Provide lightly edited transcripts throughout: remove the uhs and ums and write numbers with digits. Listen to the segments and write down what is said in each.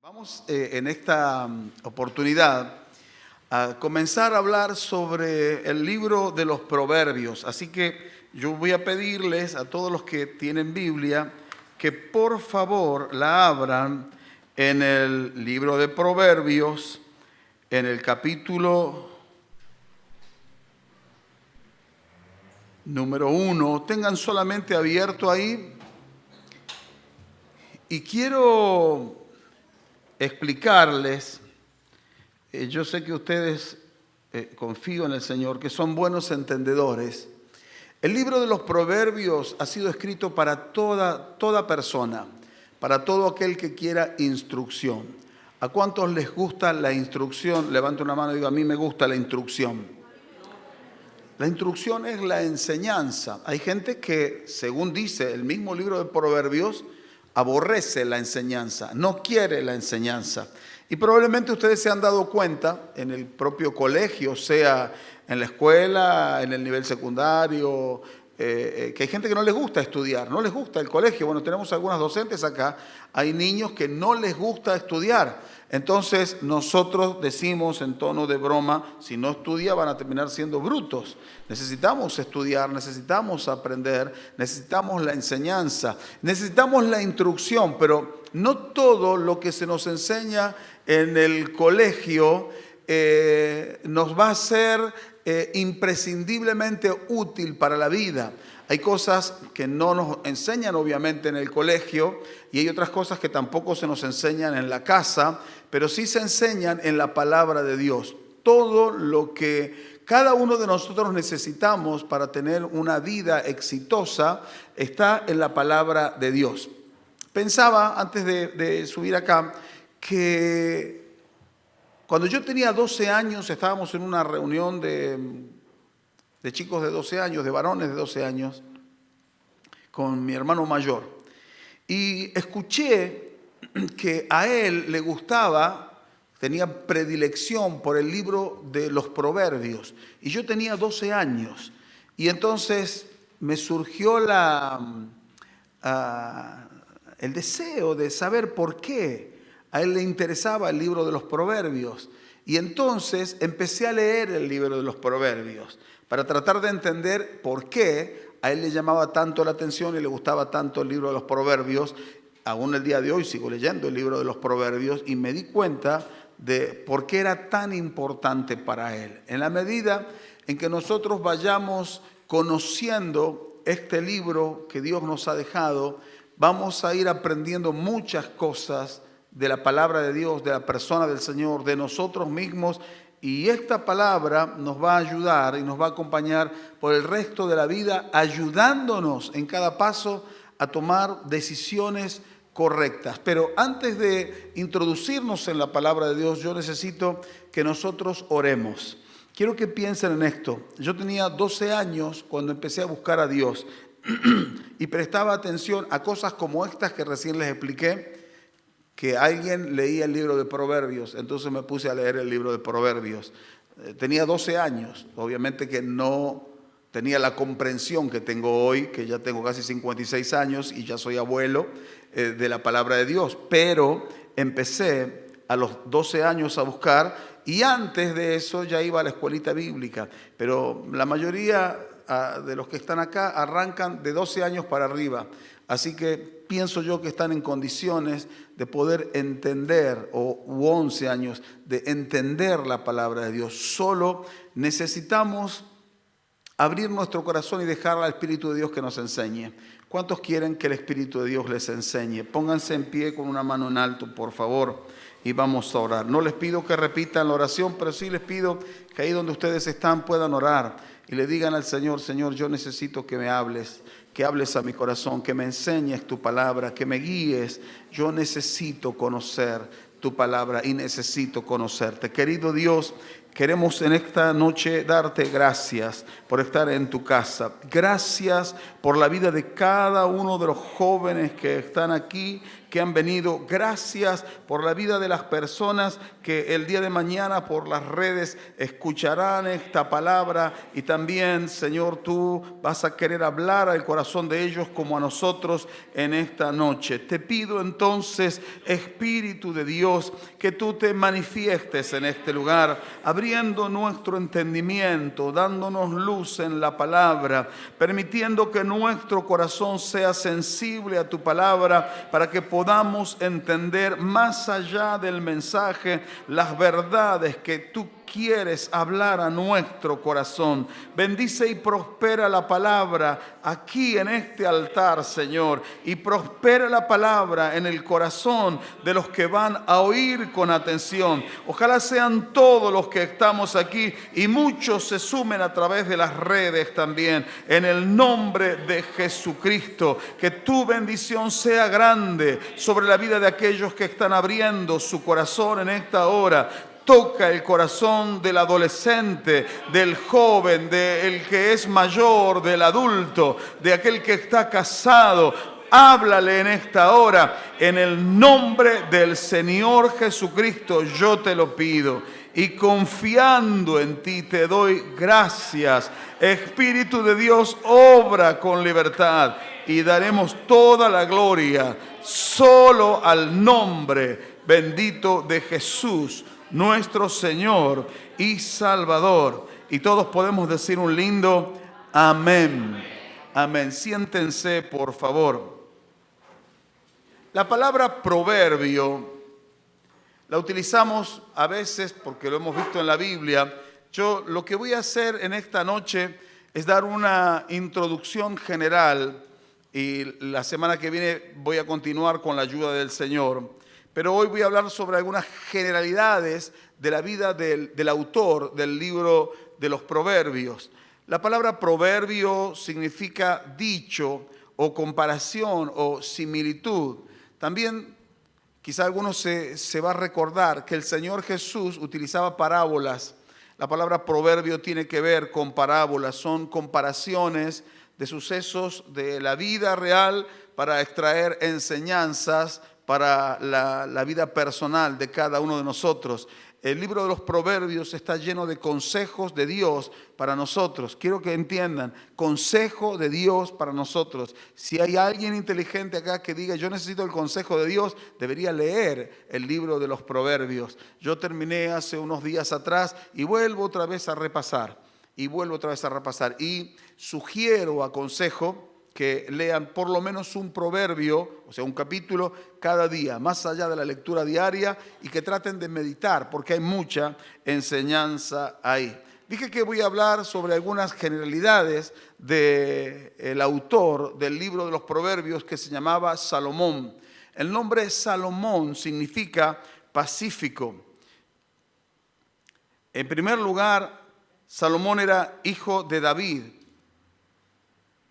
Vamos en esta oportunidad a comenzar a hablar sobre el libro de los Proverbios. Así que yo voy a pedirles a todos los que tienen Biblia que por favor la abran en el libro de Proverbios, en el capítulo número 1. Tengan solamente abierto ahí. Y quiero explicarles, yo sé que ustedes, confío en el Señor, que son buenos entendedores. El libro de los Proverbios ha sido escrito para toda persona, para todo aquel que quiera instrucción. ¿A cuántos les gusta la instrucción? Levante una mano y diga, a mí me gusta la instrucción. La instrucción es la enseñanza. Hay gente que, según dice el mismo libro de Proverbios, aborrece la enseñanza, no quiere la enseñanza. Y probablemente ustedes se han dado cuenta en el propio colegio, sea en la escuela, en el nivel secundario, que hay gente que no les gusta estudiar, no les gusta el colegio. Bueno, tenemos algunas docentes acá, hay niños que no les gusta estudiar. Entonces nosotros decimos en tono de broma, si no estudia van a terminar siendo brutos. Necesitamos estudiar, necesitamos aprender, necesitamos la enseñanza, necesitamos la instrucción, pero no todo lo que se nos enseña en el colegio nos va a ser imprescindiblemente útil para la vida. Hay cosas que no nos enseñan obviamente en el colegio y hay otras cosas que tampoco se nos enseñan en la casa, pero sí se enseñan en la palabra de Dios. Todo lo que cada uno de nosotros necesitamos para tener una vida exitosa está en la palabra de Dios. Pensaba antes de subir acá que cuando yo tenía 12 años estábamos en una reunión de chicos de 12 años, de varones de 12 años, con mi hermano mayor. Y escuché que a él le gustaba, tenía predilección por el libro de los Proverbios. Y yo tenía 12 años. Y entonces me surgió el deseo de saber por qué a él le interesaba el libro de los Proverbios. Y entonces empecé a leer el libro de los Proverbios para tratar de entender por qué a él le llamaba tanto la atención y le gustaba tanto el libro de los Proverbios. Aún el día de hoy sigo leyendo el libro de los Proverbios y me di cuenta de por qué era tan importante para él. En la medida en que nosotros vayamos conociendo este libro que Dios nos ha dejado, vamos a ir aprendiendo muchas cosas de la palabra de Dios, de la persona del Señor, de nosotros mismos. Y esta palabra nos va a ayudar y nos va a acompañar por el resto de la vida, ayudándonos en cada paso a tomar decisiones correctas. Pero antes de introducirnos en la palabra de Dios, yo necesito que nosotros oremos. Quiero que piensen en esto. Yo tenía 12 años cuando empecé a buscar a Dios y prestaba atención a cosas como estas que recién les expliqué, que alguien leía el libro de Proverbios, entonces me puse a leer el libro de Proverbios. Tenía 12 años, obviamente que no tenía la comprensión que tengo hoy, que ya tengo casi 56 años y ya soy abuelo de la palabra de Dios, pero empecé a los 12 años a buscar y antes de eso ya iba a la escuelita bíblica, pero la mayoría de los que están acá arrancan de 12 años para arriba, así que pienso yo que están en condiciones de poder entender, u 11 años, de entender la palabra de Dios. Solo necesitamos abrir nuestro corazón y dejar al Espíritu de Dios que nos enseñe. ¿Cuántos quieren que el Espíritu de Dios les enseñe? Pónganse en pie con una mano en alto, por favor, y vamos a orar. No les pido que repitan la oración, pero sí les pido que ahí donde ustedes están puedan orar y le digan al Señor, Señor, yo necesito que me hables, que hables a mi corazón, que me enseñes tu palabra, que me guíes. Yo necesito conocer tu palabra y necesito conocerte. Querido Dios, queremos en esta noche darte gracias por estar en tu casa. Gracias por la vida de cada uno de los jóvenes que están aquí, que han venido. Gracias por la vida de las personas que el día de mañana por las redes escucharán esta palabra. Y también, Señor, tú vas a querer hablar al corazón de ellos como a nosotros en esta noche. Te pido entonces, Espíritu de Dios, que tú te manifiestes en este lugar, abriendo nuestro entendimiento, dándonos luz en la palabra, permitiendo que nuestro corazón sea sensible a tu palabra para que podamos entender más allá del mensaje las verdades que tú quieres hablar a nuestro corazón. Bendice y prospera la palabra aquí en este altar, Señor, y prospera la palabra en el corazón de los que van a oír con atención. Ojalá sean todos los que estamos aquí y muchos se sumen a través de las redes también. En el nombre de Jesucristo, que tu bendición sea grande sobre la vida de aquellos que están abriendo su corazón en esta hora. Toca el corazón del adolescente, del joven, del que es mayor, del adulto, de aquel que está casado. Háblale en esta hora, en el nombre del Señor Jesucristo, yo te lo pido. Y confiando en ti te doy gracias. Espíritu de Dios, obra con libertad y daremos toda la gloria solo al nombre bendito de Jesús, nuestro Señor y Salvador. Y todos podemos decir un lindo amén. Amén. Siéntense, por favor. La palabra proverbio la utilizamos a veces porque lo hemos visto en la Biblia. Yo lo que voy a hacer en esta noche es dar una introducción general y la semana que viene voy a continuar con la ayuda del Señor. Pero hoy voy a hablar sobre algunas generalidades de la vida del autor del libro de los Proverbios. La palabra proverbio significa dicho o comparación o similitud. También quizá algunos se va a recordar que el Señor Jesús utilizaba parábolas. La palabra proverbio tiene que ver con parábolas, son comparaciones de sucesos de la vida real para extraer enseñanzas para la vida personal de cada uno de nosotros. El libro de los Proverbios está lleno de consejos de Dios para nosotros. Quiero que entiendan, consejo de Dios para nosotros. Si hay alguien inteligente acá que diga, yo necesito el consejo de Dios, debería leer el libro de los Proverbios. Yo terminé hace unos días atrás y vuelvo otra vez a repasar. Y sugiero, aconsejo, que lean por lo menos un proverbio, o sea, un capítulo cada día, más allá de la lectura diaria, y que traten de meditar, porque hay mucha enseñanza ahí. Dije que voy a hablar sobre algunas generalidades del autor del libro de los Proverbios, que se llamaba Salomón. El nombre Salomón significa pacífico. En primer lugar, Salomón era hijo de David.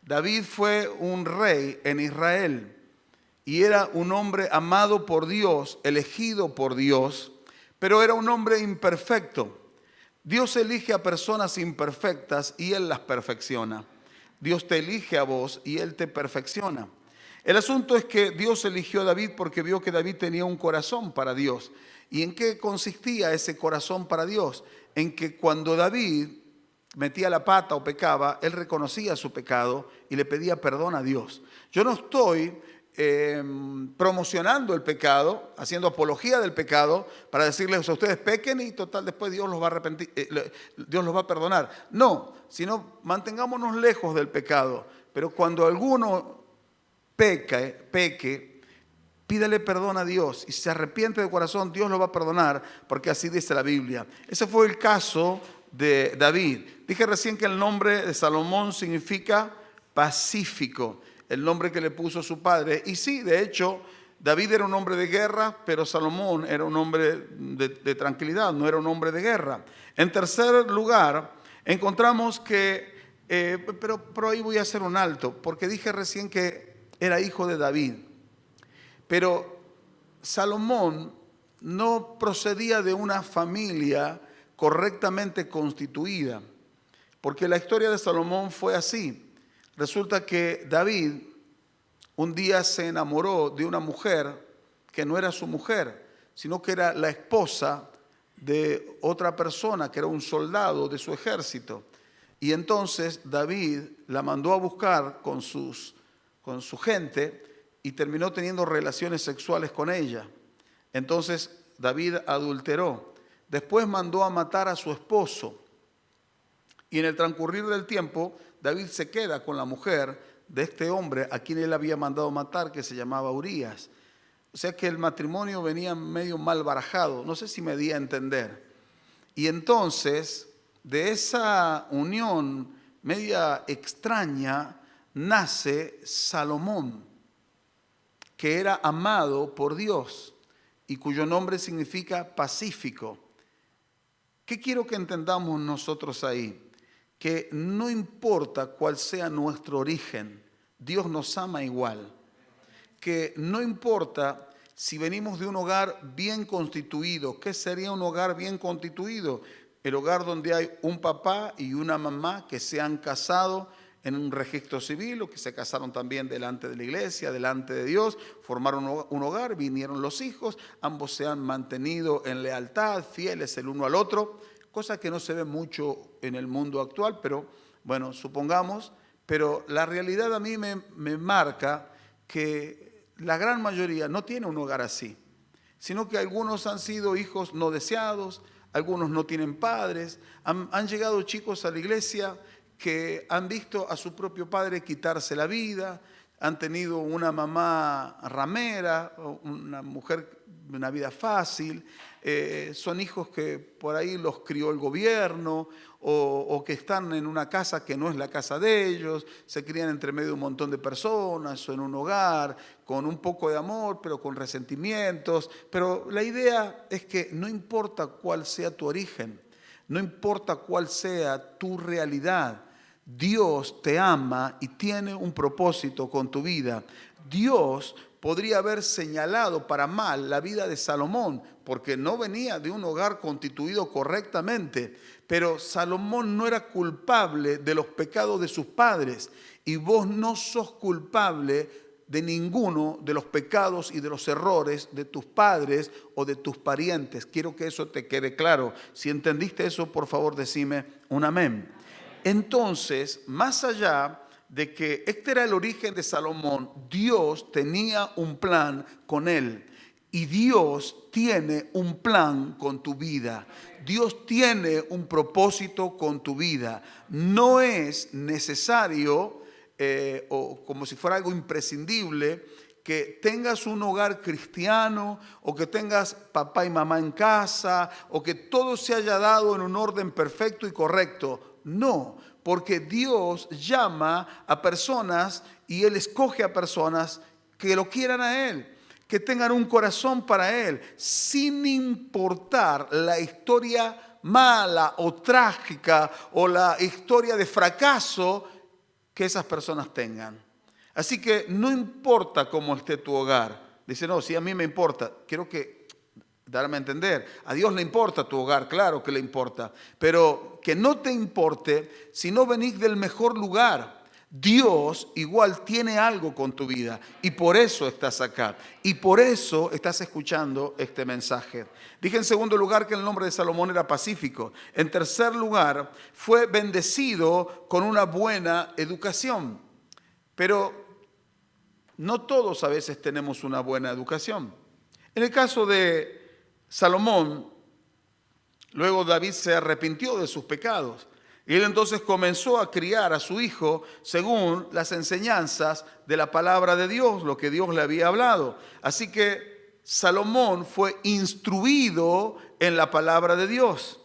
David fue un rey en Israel y era un hombre amado por Dios, elegido por Dios, pero era un hombre imperfecto. Dios elige a personas imperfectas y Él las perfecciona. Dios te elige a vos y Él te perfecciona. El asunto es que Dios eligió a David porque vio que David tenía un corazón para Dios. ¿Y en qué consistía ese corazón para Dios? En que cuando David metía la pata o pecaba, él reconocía su pecado y le pedía perdón a Dios. Yo no estoy promocionando el pecado, haciendo apología del pecado para decirles a ustedes pequen y total después Dios los va a arrepentir, Dios los va a perdonar. No, sino mantengámonos lejos del pecado. Pero cuando alguno peque, pídale perdón a Dios y si se arrepiente de corazón, Dios lo va a perdonar, porque así dice la Biblia. Ese fue el caso de David. Dije recién que el nombre de Salomón significa pacífico, el nombre que le puso su padre. Y sí, de hecho, David era un hombre de guerra, pero Salomón era un hombre de tranquilidad, no era un hombre de guerra. En tercer lugar, encontramos que, pero ahí voy a hacer un alto, porque dije recién que era hijo de David. Pero Salomón no procedía de una familia correctamente constituida, porque la historia de Salomón fue así. Resulta que David un día se enamoró de una mujer que no era su mujer, sino que era la esposa de otra persona, que era un soldado de su ejército. Y entonces David la mandó a buscar con su gente y terminó teniendo relaciones sexuales con ella. Entonces David adulteró. Después mandó a matar a su esposo. Y en el transcurrir del tiempo, David se queda con la mujer de este hombre a quien él había mandado matar, que se llamaba Urías. O sea que el matrimonio venía medio mal barajado. No sé si me di a entender. Y entonces, de esa unión media extraña, nace Salomón, que era amado por Dios y cuyo nombre significa pacífico. ¿Qué quiero que entendamos nosotros ahí? Que no importa cuál sea nuestro origen, Dios nos ama igual. Que no importa si venimos de un hogar bien constituido. ¿Qué sería un hogar bien constituido? El hogar donde hay un papá y una mamá que se han casado en un registro civil o que se casaron también delante de la iglesia, delante de Dios, formaron un hogar, vinieron los hijos, ambos se han mantenido en lealtad, fieles el uno al otro, cosa que no se ve mucho en el mundo actual, pero bueno, supongamos, pero la realidad a mí me marca que la gran mayoría no tiene un hogar así, sino que algunos han sido hijos no deseados, algunos no tienen padres, han llegado chicos a la iglesia que han visto a su propio padre quitarse la vida, han tenido una mamá ramera, una mujer de una vida fácil, son hijos que por ahí los crió el gobierno o que están en una casa que no es la casa de ellos, se crían entre medio de un montón de personas o en un hogar con un poco de amor pero con resentimientos. Pero la idea es que no importa cuál sea tu origen, no importa cuál sea tu realidad, Dios te ama y tiene un propósito con tu vida. Dios podría haber señalado para mal la vida de Salomón, porque no venía de un hogar constituido correctamente, pero Salomón no era culpable de los pecados de sus padres, y vos no sos culpable de ninguno de los pecados y de los errores de tus padres o de tus parientes. Quiero que eso te quede claro. Si entendiste eso, por favor, decime un amén. Entonces, más allá de que este era el origen de Salomón, Dios tenía un plan con él. Y Dios tiene un plan con tu vida. Dios tiene un propósito con tu vida. No es necesario, o como si fuera algo imprescindible, que tengas un hogar cristiano o que tengas papá y mamá en casa o que todo se haya dado en un orden perfecto y correcto. No, porque Dios llama a personas y Él escoge a personas que lo quieran a Él, que tengan un corazón para Él, sin importar la historia mala o trágica o la historia de fracaso que esas personas tengan. Así que no importa cómo esté tu hogar. Dice, no, si a mí me importa, quiero que darme a entender, a Dios le importa tu hogar, claro que le importa, pero que no te importe si no venís del mejor lugar. Dios igual tiene algo con tu vida y por eso estás acá y por eso estás escuchando este mensaje. Dije en segundo lugar que el nombre de Salomón era pacífico. En tercer lugar, fue bendecido con una buena educación. Pero no todos a veces tenemos una buena educación. En el caso de Salomón, luego David se arrepintió de sus pecados y él entonces comenzó a criar a su hijo según las enseñanzas de la palabra de Dios, lo que Dios le había hablado. Así que Salomón fue instruido en la palabra de Dios.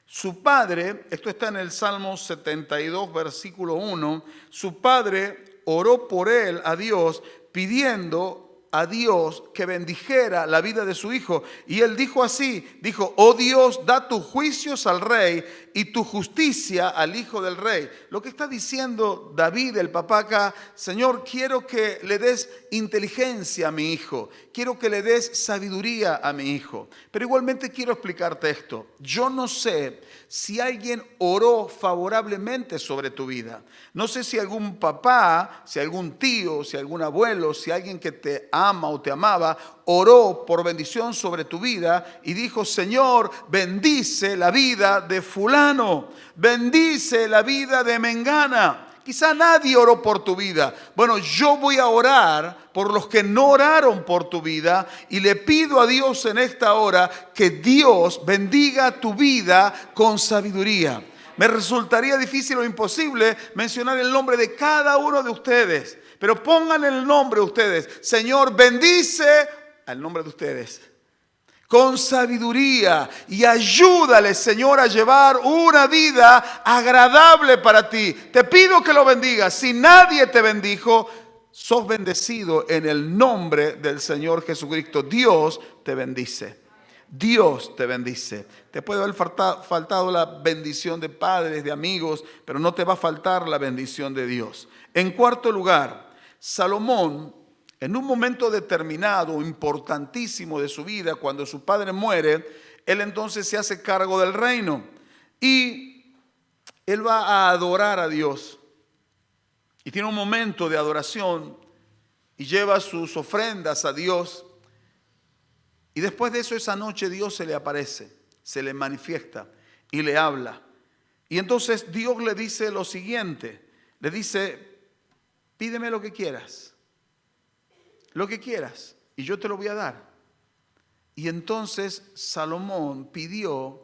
Su padre, esto está en el Salmo 72, versículo 1, su padre oró por él a Dios pidiendo a Dios que bendijera la vida de su hijo. Y él dijo así, dijo, oh Dios, da tus juicios al rey y tu justicia al hijo del rey. Lo que está diciendo David, el papá acá, Señor, quiero que le des inteligencia a mi hijo, quiero que le des sabiduría a mi hijo. Pero igualmente quiero explicarte esto. Yo no sé si alguien oró favorablemente sobre tu vida. No sé si algún papá, si algún tío, si algún abuelo, si alguien que te ama o te amaba, oró por bendición sobre tu vida y dijo: Señor, bendice la vida de fulano, bendice la vida de mengana. Quizá nadie oró por tu vida. Bueno, yo voy a orar por los que no oraron por tu vida y le pido a Dios en esta hora que Dios bendiga tu vida con sabiduría. Me resultaría difícil o imposible mencionar el nombre de cada uno de ustedes, pero pongan el nombre de ustedes. Señor, bendice al nombre de ustedes con sabiduría y ayúdale, Señor, a llevar una vida agradable para ti. Te pido que lo bendigas. Si nadie te bendijo, sos bendecido en el nombre del Señor Jesucristo. Dios te bendice. Dios te bendice. Te puede haber faltado la bendición de padres, de amigos, pero no te va a faltar la bendición de Dios. En cuarto lugar, Salomón, en un momento determinado, importantísimo de su vida, cuando su padre muere, él entonces se hace cargo del reino y él va a adorar a Dios. Y tiene un momento de adoración y lleva sus ofrendas a Dios. Y después de eso, esa noche Dios se le aparece, se le manifiesta y le habla. Y entonces Dios le dice lo siguiente, le dice: pídeme lo que quieras, y yo te lo voy a dar. Y entonces Salomón pidió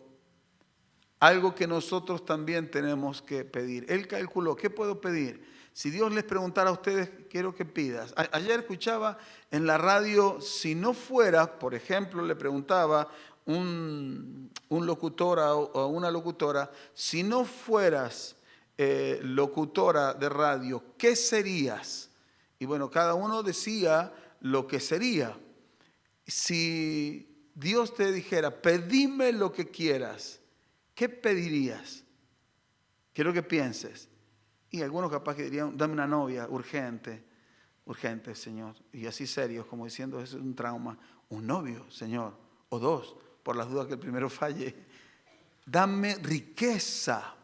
algo que nosotros también tenemos que pedir. Él calculó: ¿qué puedo pedir? Si Dios les preguntara a ustedes, quiero que pidas. Ayer escuchaba en la radio, si no fuera, por ejemplo, le preguntaba un locutor o una locutora, si no fueras locutora de radio, ¿qué serías? Y bueno, cada uno decía lo que sería. Si Dios te dijera: pedime lo que quieras, ¿qué pedirías? Quiero que pienses. Y algunos capaz que dirían: dame una novia, urgente, Señor. Y así serios, como diciendo: eso es un trauma. Un novio, Señor, o dos, por las dudas que el primero falle. Dame riqueza,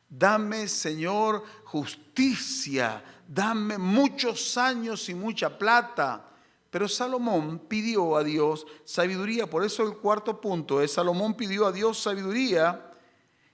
dame, Señor, justicia, dame muchos años y mucha plata. Pero Salomón pidió a Dios sabiduría. Por eso el cuarto punto es: Salomón pidió a Dios sabiduría.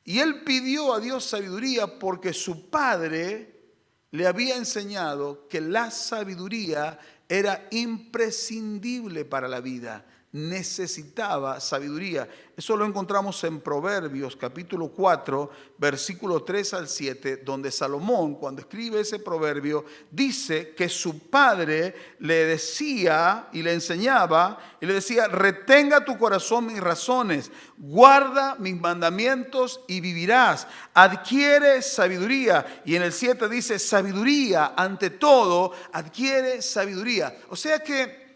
Y él pidió a Dios sabiduría porque su padre le había enseñado que la sabiduría era imprescindible para la vida. Necesitaba sabiduría. Eso lo encontramos en Proverbios capítulo 4, versículo 3 al 7, donde Salomón, cuando escribe ese proverbio, dice que su padre le decía y le enseñaba y le decía: retenga tu corazón mis razones, guarda mis mandamientos y vivirás, adquiere sabiduría. Y en el 7 dice: sabiduría, ante todo, adquiere sabiduría. O sea que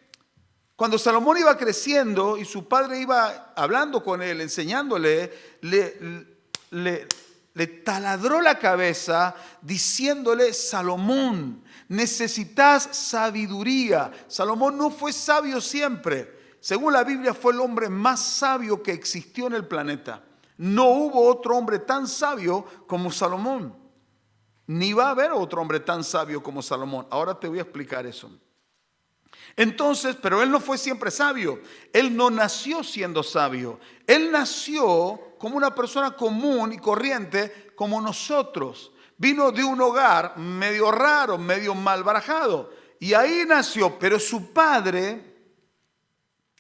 cuando Salomón iba creciendo y su padre iba hablando con él, enseñándole, le taladró la cabeza diciéndole: Salomón, necesitas sabiduría. Salomón no fue sabio siempre. Según la Biblia, fue el hombre más sabio que existió en el planeta. No hubo otro hombre tan sabio como Salomón. Ni va a haber otro hombre tan sabio como Salomón. Ahora te voy a explicar eso. Entonces, pero él no fue siempre sabio. Él no nació siendo sabio. Él nació como una persona común y corriente como nosotros. Vino de un hogar medio raro, medio mal barajado. Y ahí nació, pero su padre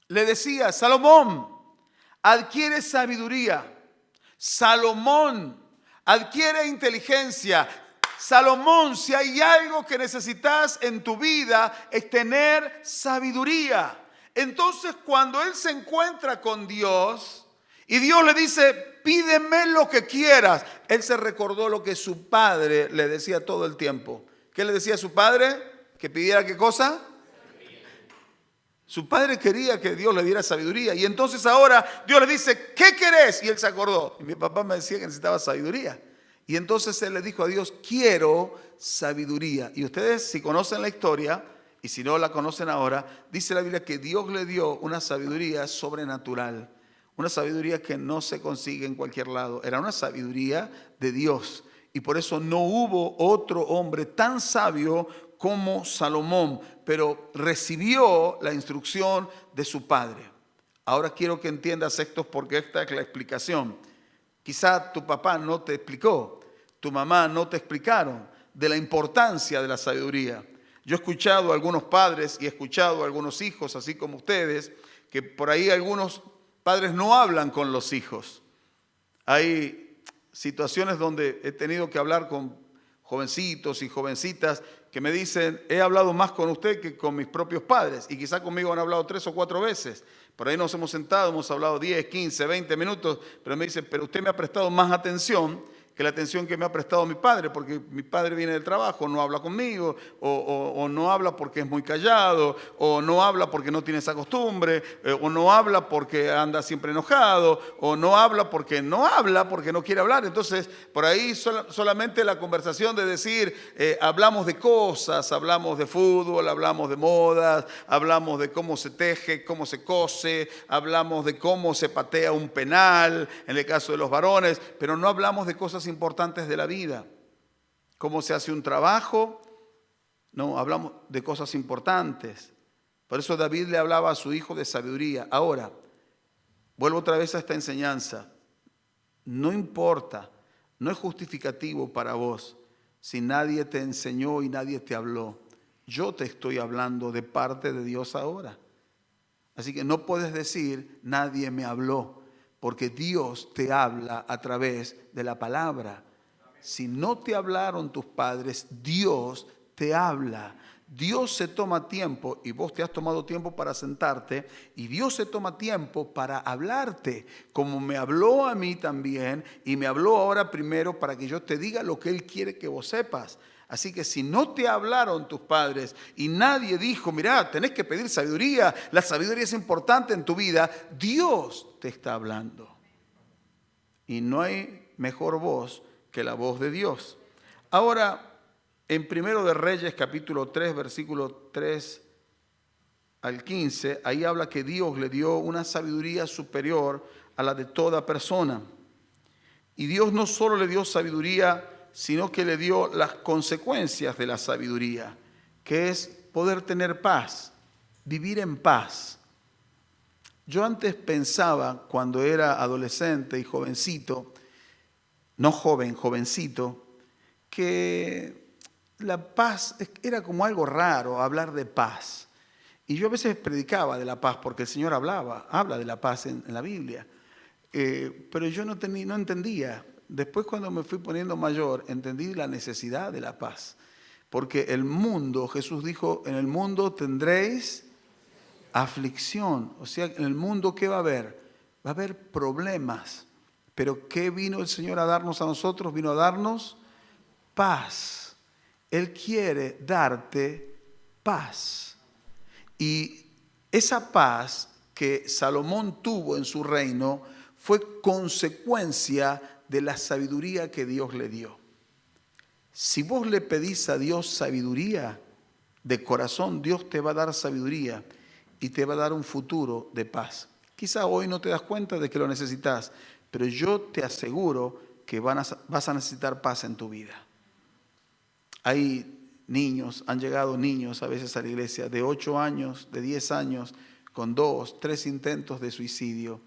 le decía: Salomón, adquiere sabiduría. Salomón, adquiere inteligencia. Salomón, si hay algo que necesitas en tu vida es tener sabiduría. Entonces, cuando él se encuentra con Dios y Dios le dice: pídeme lo que quieras, él se recordó lo que su padre le decía todo el tiempo. ¿Qué le decía a su padre? ¿Que pidiera qué cosa? Su padre quería que Dios le diera sabiduría. Y entonces ahora Dios le dice: ¿qué querés? Y él se acordó: y mi papá me decía que necesitaba sabiduría. Y entonces él le dijo a Dios: quiero sabiduría. Y ustedes, si conocen la historia, y si no la conocen ahora, dice la Biblia que Dios le dio una sabiduría sobrenatural. Una sabiduría que no se consigue en cualquier lado. Era una sabiduría de Dios. Y por eso no hubo otro hombre tan sabio como Salomón, pero recibió la instrucción de su padre. Ahora quiero que entiendas esto porque esta es la explicación. Quizá tu papá no te explicó, tu mamá no te explicaron de la importancia de la sabiduría. Yo he escuchado a algunos padres y he escuchado a algunos hijos, así como ustedes, que por ahí algunos padres no hablan con los hijos. Hay situaciones donde he tenido que hablar con jovencitos y jovencitas que me dicen, he hablado más con usted que con mis propios padres, y quizá conmigo han hablado 3 o 4 veces. Por ahí nos hemos sentado, hemos hablado 10, 15, 20 minutos, pero me dicen, pero usted me ha prestado más atención que la atención que me ha prestado mi padre, porque mi padre viene del trabajo, no habla conmigo, o no habla porque es muy callado, o no habla porque no tiene esa costumbre, o no habla porque anda siempre enojado, o no habla porque no quiere hablar. Entonces, por ahí solamente la conversación de decir, hablamos de cosas, hablamos de fútbol, hablamos de modas, hablamos de cómo se teje, cómo se cose, hablamos de cómo se patea un penal, en el caso de los varones, pero no hablamos de cosas importantes de la vida, cómo se hace un trabajo. No, hablamos de cosas importantes. Por eso David le hablaba a su hijo de sabiduría. Ahora, vuelvo otra vez a esta enseñanza. No importa, no es justificativo para vos si nadie te enseñó y nadie te habló. Yo te estoy hablando de parte de Dios ahora. Así que no puedes decir, nadie me habló, porque Dios te habla a través de la palabra. Si no te hablaron tus padres, Dios te habla. Dios se toma tiempo, y vos te has tomado tiempo para sentarte, y Dios se toma tiempo para hablarte, como me habló a mí también, y me habló ahora primero para que yo te diga lo que Él quiere que vos sepas. Así que si no te hablaron tus padres y nadie dijo, mirá, tenés que pedir sabiduría, la sabiduría es importante en tu vida, Dios te está hablando. Y no hay mejor voz que la voz de Dios. Ahora, en 1 de Reyes, capítulo 3, versículo 3 al 15, ahí habla que Dios le dio una sabiduría superior a la de toda persona. Y Dios no solo le dio sabiduría, sino que le dio las consecuencias de la sabiduría, que es poder tener paz, vivir en paz. Yo antes pensaba, cuando era adolescente y jovencito, no joven, jovencito, que la paz era como algo raro, hablar de paz. Y yo a veces predicaba de la paz, porque el Señor habla de la paz en la Biblia. Pero yo no entendía. Después, cuando me fui poniendo mayor, entendí la necesidad de la paz. Porque el mundo, Jesús dijo, en el mundo tendréis aflicción. O sea, en el mundo, ¿qué va a haber? Va a haber problemas. Pero ¿qué vino el Señor a darnos a nosotros? Vino a darnos paz. Él quiere darte paz. Y esa paz que Salomón tuvo en su reino fue consecuencia de la sabiduría que Dios le dio. Si vos le pedís a Dios sabiduría de corazón, Dios te va a dar sabiduría y te va a dar un futuro de paz. Quizá hoy no te das cuenta de que lo necesitas, pero yo te aseguro que vas a necesitar paz en tu vida. Hay niños, han llegado niños a veces a la iglesia de 8 años, de 10 años, con 2, 3 intentos de suicidio.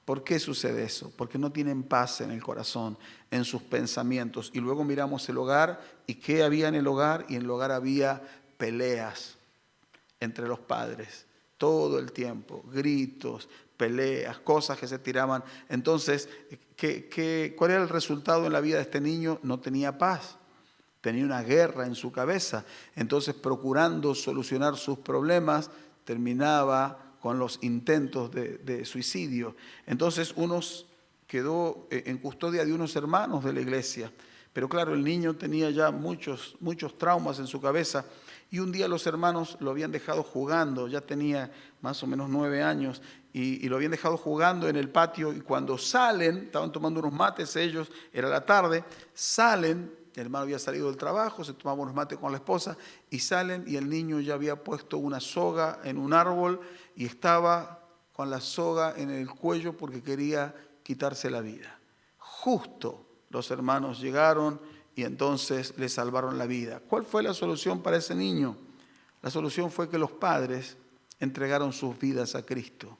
¿Por qué sucede eso? Porque no tienen paz en el corazón, en sus pensamientos. Y luego miramos el hogar, y ¿qué había en el hogar? Y en el hogar había peleas entre los padres, todo el tiempo, gritos, peleas, cosas que se tiraban. Entonces, ¿cuál era el resultado en la vida de este niño? No tenía paz, tenía una guerra en su cabeza. Entonces, procurando solucionar sus problemas, terminaba con los intentos de suicidio. Entonces uno quedó en custodia de unos hermanos de la iglesia. Pero claro, el niño tenía ya muchos traumas en su cabeza. Y un día los hermanos lo habían dejado jugando, ya tenía más o menos 9 años, y lo habían dejado jugando en el patio. Y cuando salen, estaban tomando unos mates ellos, era la tarde, salen. El hermano había salido del trabajo, se tomaba unos mates con la esposa, y salen, y el niño ya había puesto una soga en un árbol y estaba con la soga en el cuello porque quería quitarse la vida. Justo los hermanos llegaron y entonces le salvaron la vida. ¿Cuál fue la solución para ese niño? La solución fue que los padres entregaron sus vidas a Cristo.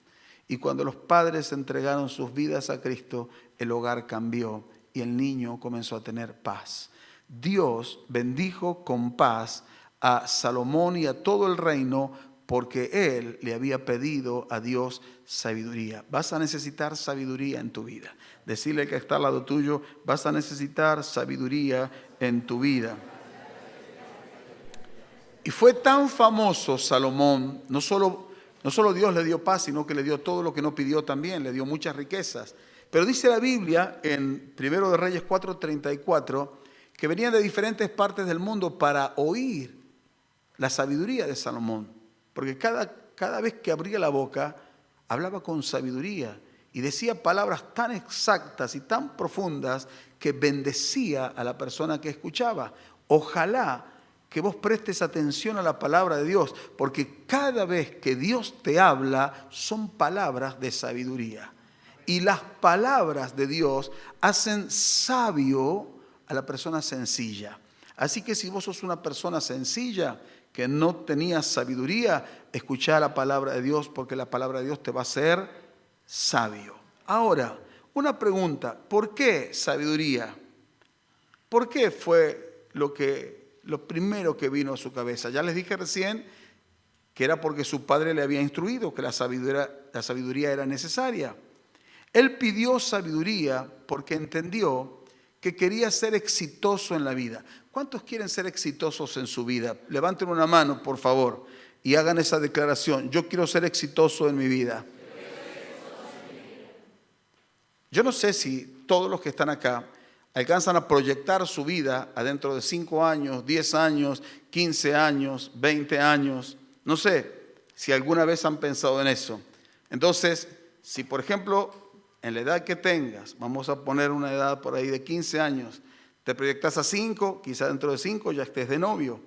Y cuando los padres entregaron sus vidas a Cristo, el hogar cambió y el niño comenzó a tener paz. Dios bendijo con paz a Salomón y a todo el reino porque él le había pedido a Dios sabiduría. Vas a necesitar sabiduría en tu vida. Decirle que está al lado tuyo, vas a necesitar sabiduría en tu vida. Y fue tan famoso Salomón, no solo Dios le dio paz, sino que le dio todo lo que no pidió también, le dio muchas riquezas. Pero dice la Biblia en 1 de Reyes 4:34 que venían de diferentes partes del mundo para oír la sabiduría de Salomón. Porque cada vez que abría la boca, hablaba con sabiduría y decía palabras tan exactas y tan profundas que bendecía a la persona que escuchaba. Ojalá que vos prestes atención a la palabra de Dios, porque cada vez que Dios te habla son palabras de sabiduría. Y las palabras de Dios hacen sabio a la persona sencilla. Así que si vos sos una persona sencilla que no tenías sabiduría, escuchá la palabra de Dios, porque la palabra de Dios te va a hacer sabio. Ahora, una pregunta, ¿por qué sabiduría? ¿Por qué fue lo primero que vino a su cabeza? Ya les dije recién que era porque su padre le había instruido que la sabiduría era necesaria. Él pidió sabiduría porque entendió que quería ser exitoso en la vida. ¿Cuántos quieren ser exitosos en su vida? Levanten una mano, por favor, y hagan esa declaración. Yo quiero ser exitoso en mi vida. Yo no sé si todos los que están acá alcanzan a proyectar su vida adentro de 5 años, 10 años, 15 años, 20 años. No sé si alguna vez han pensado en eso. Entonces, si por ejemplo, en la edad que tengas, vamos a poner una edad por ahí de 15 años, te proyectas a 5, quizá dentro de 5 ya estés de novio.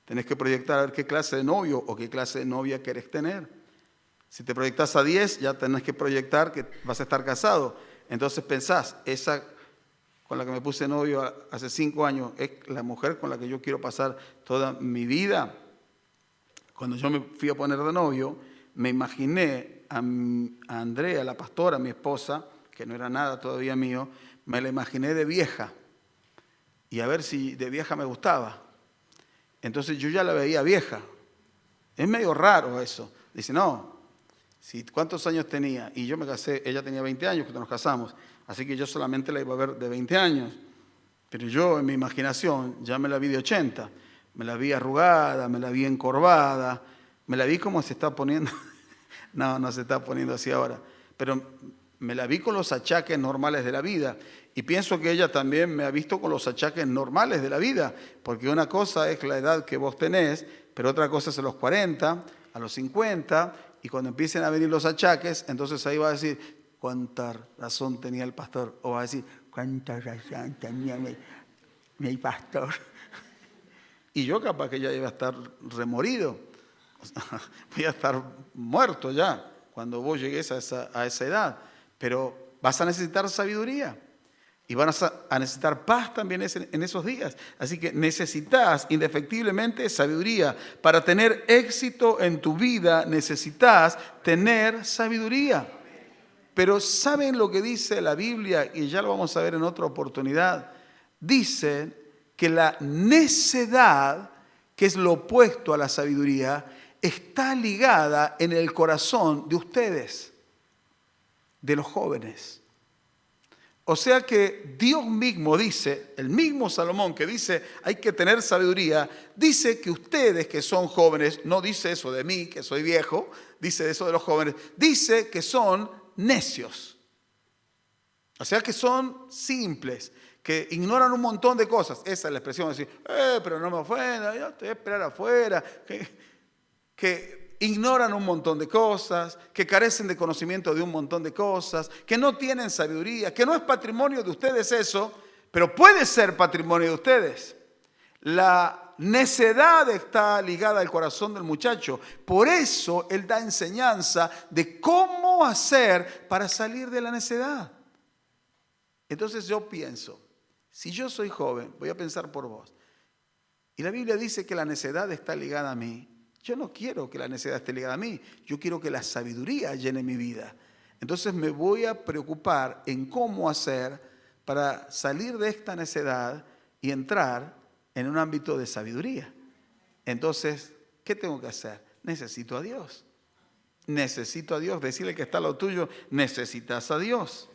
Tenés que proyectar a ver qué clase de novio o qué clase de novia querés tener. Si te proyectas a 10, ya tenés que proyectar que vas a estar casado. Entonces pensás, esa con la que me puse novio hace 5 años, ¿es la mujer con la que yo quiero pasar toda mi vida? Cuando yo me fui a poner de novio, me imaginé a Andrea, la pastora, mi esposa, que no era nada todavía mío, me la imaginé de vieja. Y a ver si de vieja me gustaba. Entonces yo ya la veía vieja. Es medio raro eso. Dice, no, ¿cuántos años tenía? Y yo me casé, ella tenía 20 años cuando nos casamos. Así que yo solamente la iba a ver de 20 años. Pero yo en mi imaginación ya me la vi de 80. Me la vi arrugada, me la vi encorvada, me la vi como se está poniendo. No se está poniendo así ahora. Pero me la vi con los achaques normales de la vida. Y pienso que ella también me ha visto con los achaques normales de la vida. Porque una cosa es la edad que vos tenés, pero otra cosa es a los 40, a los 50. Y cuando empiecen a venir los achaques, entonces ahí va a decir, ¿cuánta razón tenía el pastor? O va a decir, ¿cuánta razón tenía mi pastor? Y yo capaz que ya iba a estar remorido. Voy a estar muerto ya cuando vos llegues a esa edad. Pero vas a necesitar sabiduría. Y vas a necesitar paz también en esos días. Así que necesitas indefectiblemente sabiduría. Para tener éxito en tu vida necesitas tener sabiduría. Pero ¿saben lo que dice la Biblia? Y ya lo vamos a ver en otra oportunidad. Dice que la necedad, que es lo opuesto a la sabiduría, está ligada en el corazón de ustedes, de los jóvenes. O sea que Dios mismo dice, el mismo Salomón que dice hay que tener sabiduría, dice que ustedes que son jóvenes, no dice eso de mí que soy viejo, dice eso de los jóvenes, dice que son necios. O sea que son simples, que ignoran un montón de cosas. Esa es la expresión de decir, pero no me ofenda, yo te voy a esperar afuera. Que ignoran un montón de cosas, que carecen de conocimiento de un montón de cosas, que no tienen sabiduría, que no es patrimonio de ustedes eso, pero puede ser patrimonio de ustedes. La necedad está ligada al corazón del muchacho. Por eso él da enseñanza de cómo hacer para salir de la necedad. Entonces yo pienso, Si yo soy joven, voy a pensar por vos, y la Biblia dice que la necedad está ligada a mí, yo no quiero que la necedad esté ligada a mí, yo quiero que la sabiduría llene mi vida. Entonces me voy a preocupar en cómo hacer para salir de esta necedad y entrar en un ámbito de sabiduría. Entonces, ¿qué tengo que hacer? Necesito a Dios. Necesito a Dios. Decirle que está lo tuyo, necesitas a Dios.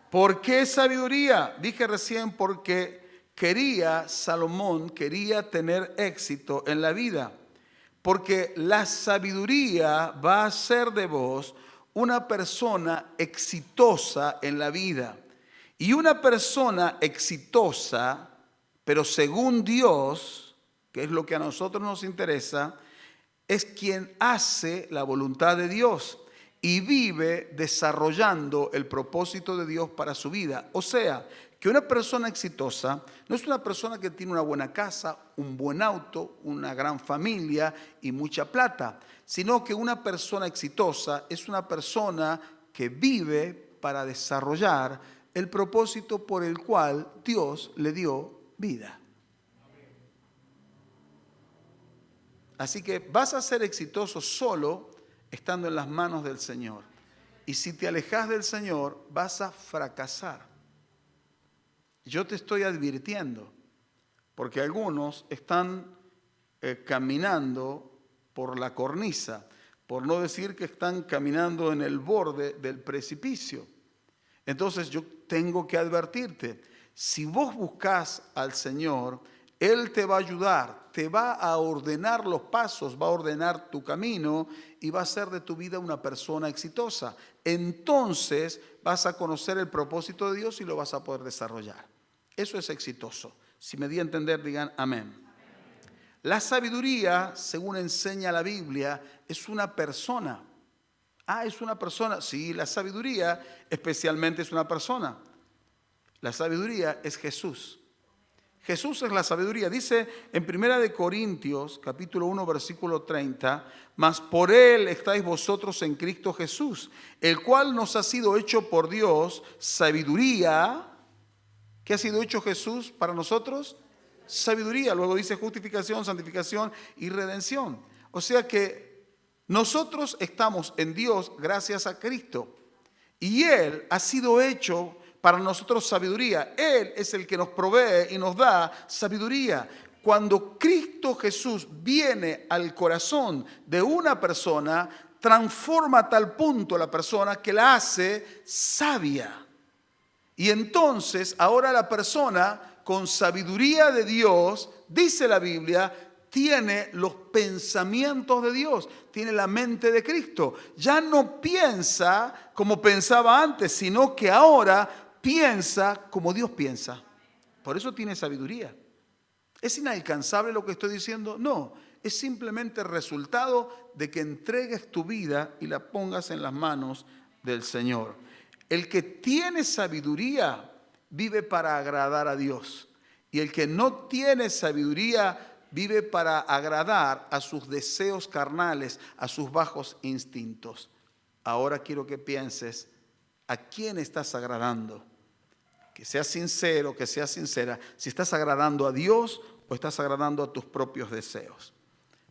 ¿Por qué sabiduría? Dije recién porque Salomón quería tener éxito en la vida. Porque la sabiduría va a hacer de vos una persona exitosa en la vida. Y una persona exitosa, pero según Dios, que es lo que a nosotros nos interesa, es quien hace la voluntad de Dios y vive desarrollando el propósito de Dios para su vida. O sea, que una persona exitosa no es una persona que tiene una buena casa, un buen auto, una gran familia y mucha plata, sino que una persona exitosa es una persona que vive para desarrollar el propósito por el cual Dios le dio vida. Así que vas a ser exitoso solo estando en las manos del Señor. Y si te alejas del Señor, vas a fracasar. Yo te estoy advirtiendo, porque algunos están caminando por la cornisa, por no decir que están caminando en el borde del precipicio. Entonces yo tengo que advertirte, si vos buscas al Señor, Él te va a ayudar, te va a ordenar los pasos, va a ordenar tu camino y va a hacer de tu vida una persona exitosa. Entonces vas a conocer el propósito de Dios y lo vas a poder desarrollar. Eso es exitoso. Si me di a entender, digan amén. La sabiduría, según enseña la Biblia, es una persona. ¿Es una persona? Sí, la sabiduría especialmente es una persona. La sabiduría es Jesús. Jesús es la sabiduría. Dice en 1 Corintios, capítulo 1, versículo 30, mas por Él estáis vosotros en Cristo Jesús, el cual nos ha sido hecho por Dios sabiduría. ¿Qué ha sido hecho Jesús para nosotros? Sabiduría. Luego dice justificación, santificación y redención. O sea que nosotros estamos en Dios gracias a Cristo. Y Él ha sido hecho para nosotros sabiduría. Él es el que nos provee y nos da sabiduría. Cuando Cristo Jesús viene al corazón de una persona, transforma a tal punto a la persona que la hace sabia. Y entonces ahora la persona con sabiduría de Dios, dice la Biblia, tiene los pensamientos de Dios, tiene la mente de Cristo. Ya no piensa como pensaba antes, sino que ahora piensa como Dios piensa. Por eso tiene sabiduría. ¿Es inalcanzable lo que estoy diciendo? No, es simplemente el resultado de que entregues tu vida y la pongas en las manos del Señor. El que tiene sabiduría vive para agradar a Dios. Y el que no tiene sabiduría vive para agradar a sus deseos carnales, a sus bajos instintos. Ahora quiero que pienses, ¿a quién estás agradando? Que seas sincero, que seas sincera, si estás agradando a Dios o estás agradando a tus propios deseos.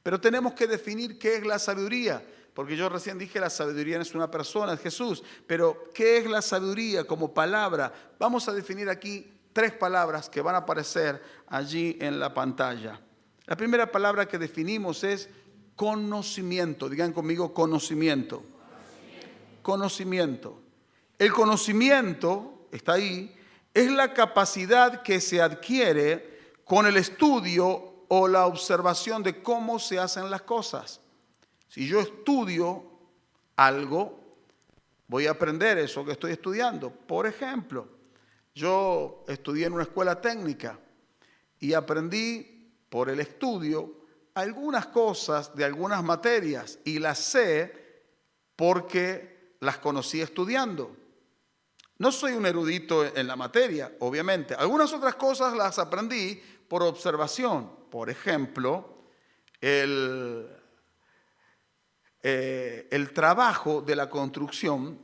Pero tenemos que definir qué es la sabiduría, porque yo recién dije la sabiduría no es una persona, es Jesús. Pero ¿qué es la sabiduría como palabra? Vamos a definir aquí 3 palabras que van a aparecer allí en la pantalla. La primera palabra que definimos es conocimiento. Digan conmigo conocimiento. Conocimiento. El conocimiento, está ahí, es la capacidad que se adquiere con el estudio o la observación de cómo se hacen las cosas. Si yo estudio algo, voy a aprender eso que estoy estudiando. Por ejemplo, yo estudié en una escuela técnica y aprendí por el estudio algunas cosas de algunas materias y las sé porque las conocí estudiando. No soy un erudito en la materia, obviamente. Algunas otras cosas las aprendí por observación. Por ejemplo, el trabajo de la construcción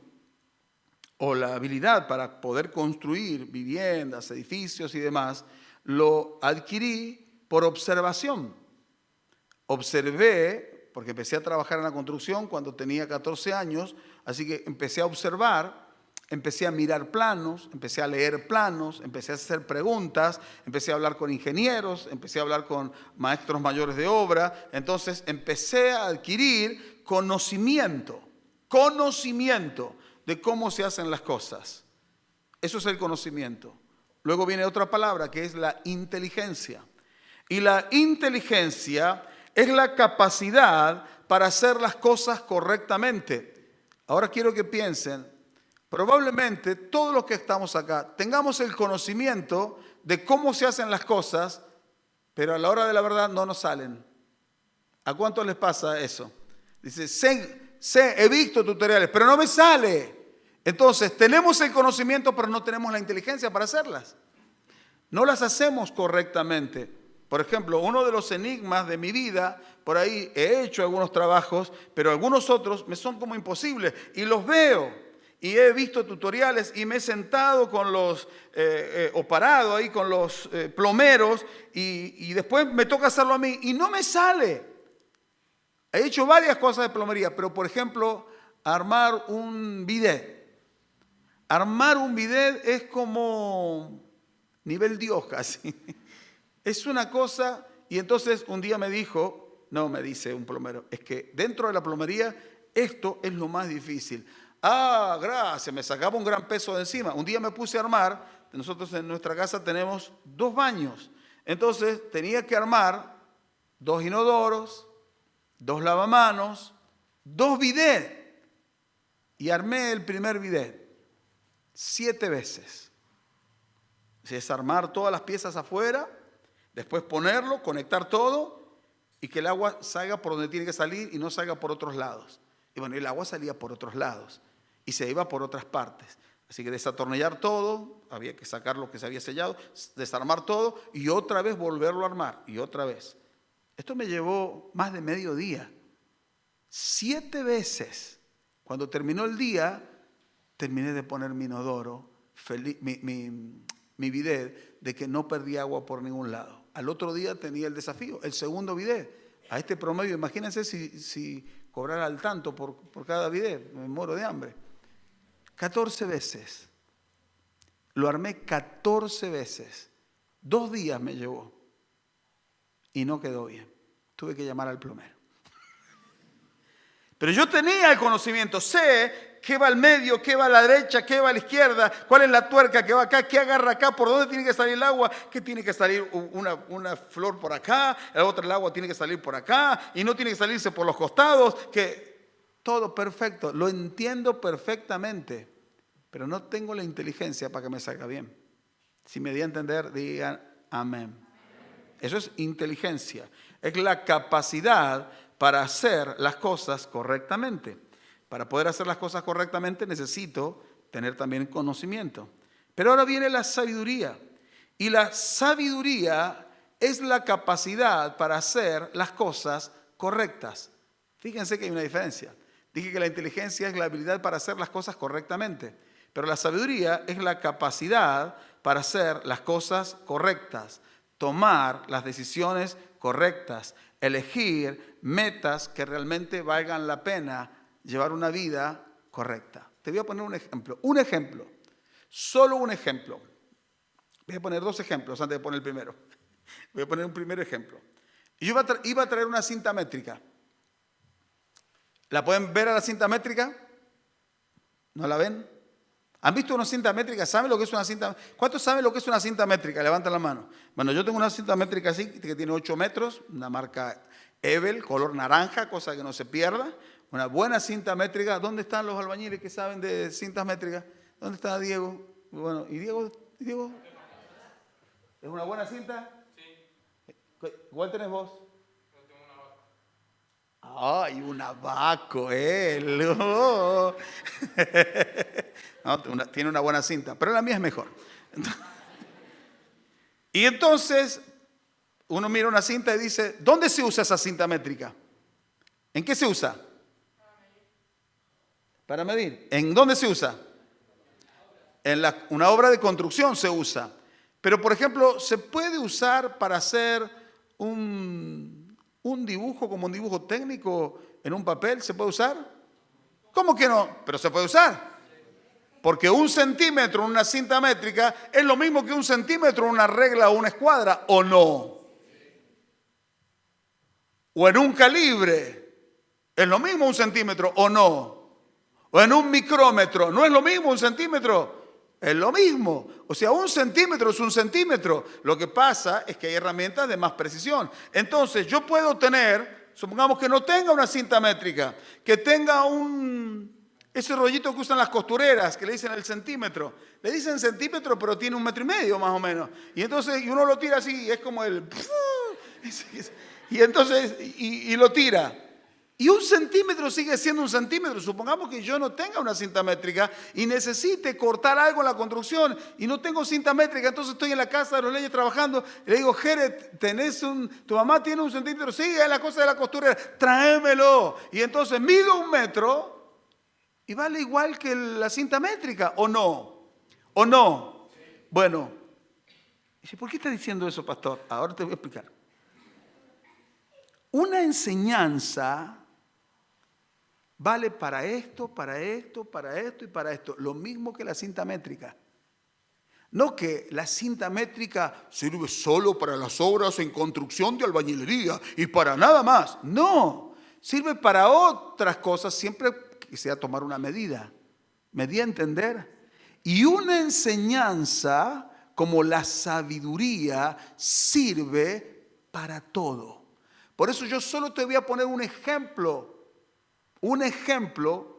o la habilidad para poder construir viviendas, edificios y demás, lo adquirí por observación. Observé, porque empecé a trabajar en la construcción cuando tenía 14 años, así que empecé a observar, empecé a mirar planos, empecé a leer planos, empecé a hacer preguntas, empecé a hablar con ingenieros, empecé a hablar con maestros mayores de obra. Entonces empecé a adquirir conocimiento de cómo se hacen las cosas. Eso es el conocimiento. Luego viene otra palabra que es la inteligencia. Y la inteligencia es la capacidad para hacer las cosas correctamente. Ahora quiero que piensen. Probablemente todos los que estamos acá tengamos el conocimiento de cómo se hacen las cosas, pero a la hora de la verdad no nos salen. ¿A cuántos les pasa eso? Dice, he visto tutoriales, pero no me sale. Entonces, tenemos el conocimiento, pero no tenemos la inteligencia para hacerlas. No las hacemos correctamente. Por ejemplo, uno de los enigmas de mi vida, por ahí he hecho algunos trabajos, pero algunos otros me son como imposibles y los veo. Y he visto tutoriales y me he sentado con los, o parado ahí con los plomeros y después me toca hacerlo a mí y no me sale. He hecho varias cosas de plomería, pero por ejemplo, armar un bidet. Armar un bidet es como nivel Dios casi. Es una cosa, y entonces un día me dice un plomero, es que dentro de la plomería esto es lo más difícil. Ah, gracias, me sacaba un gran peso de encima. Un día me puse a armar, nosotros en nuestra casa tenemos 2 baños, entonces tenía que armar 2 inodoros, 2 lavamanos, 2 bidets. Y armé el primer bidet 7 veces. Es armar todas las piezas afuera, después ponerlo, conectar todo y que el agua salga por donde tiene que salir y no salga por otros lados. Y bueno, el agua salía por otros lados y se iba por otras partes. Así que desatornillar todo, había que sacar lo que se había sellado, desarmar todo y otra vez volverlo a armar y otra vez. Esto me llevó más de medio día. 7 veces. Cuando terminó el día, terminé de poner mi inodoro, mi bidet, de que no perdí agua por ningún lado. Al otro día tenía el desafío, el segundo bidet. A este promedio, imagínense si cobrara al tanto por cada bidet, me muero de hambre. 14 veces. Lo armé 14 veces. 2 días me llevó. Y no quedó bien. Tuve que llamar al plomero. Pero yo tenía el conocimiento, sé qué va al medio, qué va a la derecha, qué va a la izquierda, cuál es la tuerca que va acá, qué agarra acá, por dónde tiene que salir el agua, qué tiene que salir una flor por acá, la otra el agua tiene que salir por acá y no tiene que salirse por los costados, que todo perfecto, lo entiendo perfectamente, pero no tengo la inteligencia para que me salga bien. Si me di a entender, digan amén. Eso es inteligencia, es la capacidad para hacer las cosas correctamente. Para poder hacer las cosas correctamente necesito tener también conocimiento. Pero ahora viene la sabiduría. Y la sabiduría es la capacidad para hacer las cosas correctas. Fíjense que hay una diferencia. Dije que la inteligencia es la habilidad para hacer las cosas correctamente. Pero la sabiduría es la capacidad para hacer las cosas correctas. Tomar las decisiones correctas. Elegir metas que realmente valgan la pena llevar una vida correcta. Te voy a poner un ejemplo, solo un ejemplo. Voy a poner 2 ejemplos antes de poner el primero. Voy a poner un primer ejemplo. Yo iba a traer una cinta métrica. ¿La pueden ver a la cinta métrica? ¿No la ven? ¿Han visto una cinta métrica? ¿Saben lo que es una cinta métrica? ¿Cuántos saben lo que es una cinta métrica? Levanten la mano. Bueno, yo tengo una cinta métrica así, que tiene 8 metros, una marca Ebel, color naranja, cosa que no se pierda. Una buena cinta métrica. ¿Dónde están los albañiles que saben de cintas métricas? ¿Dónde está Diego? Bueno, ¿y Diego? ¿Es una buena cinta? Sí. ¿Cuál tenés vos? Yo tengo una vaca. ¡Ay, un abaco, No, tiene una buena cinta, pero la mía es mejor. Y entonces, uno mira una cinta y dice, ¿dónde se usa esa cinta métrica? ¿En qué se usa? Para medir. ¿En dónde se usa? una obra de construcción se usa. Pero, por ejemplo, ¿se puede usar para hacer un dibujo como un dibujo técnico en un papel? ¿Se puede usar? ¿Cómo que no? Pero se puede usar. Porque 1 centímetro en una cinta métrica es lo mismo que 1 centímetro en una regla o una escuadra, ¿o no? O en un calibre, ¿es lo mismo 1 centímetro o no? O en un micrómetro, ¿no es lo mismo 1 centímetro? Es lo mismo. O sea, 1 centímetro es 1 centímetro. Lo que pasa es que hay herramientas de más precisión. Entonces, yo puedo tener, supongamos que no tenga una cinta métrica, que tenga ese rollito que usan las costureras, que le dicen el centímetro. Le dicen centímetro, pero tiene 1,5 metros más o menos. Y entonces uno lo tira así, es como el... Y entonces, y lo tira. Y 1 centímetro sigue siendo 1 centímetro. Supongamos que yo no tenga una cinta métrica y necesite cortar algo en la construcción y no tengo cinta métrica, entonces estoy en la casa de los leyes trabajando y le digo, Jere, tu mamá tiene 1 centímetro, sí, es la cosa de la costurera, tráemelo. Y entonces mido 1 metro y vale igual que la cinta métrica, ¿o no? ¿O no? Bueno, dice, ¿por qué está diciendo eso, pastor? Ahora te voy a explicar. Una enseñanza vale para esto, para esto, para esto y para esto. Lo mismo que la cinta métrica. No que la cinta métrica sirve solo para las obras en construcción de albañilería y para nada más. No, sirve para otras cosas siempre que sea tomar una medida. ¿Me di a entender? Y una enseñanza como la sabiduría sirve para todo. Por eso yo solo te voy a poner un ejemplo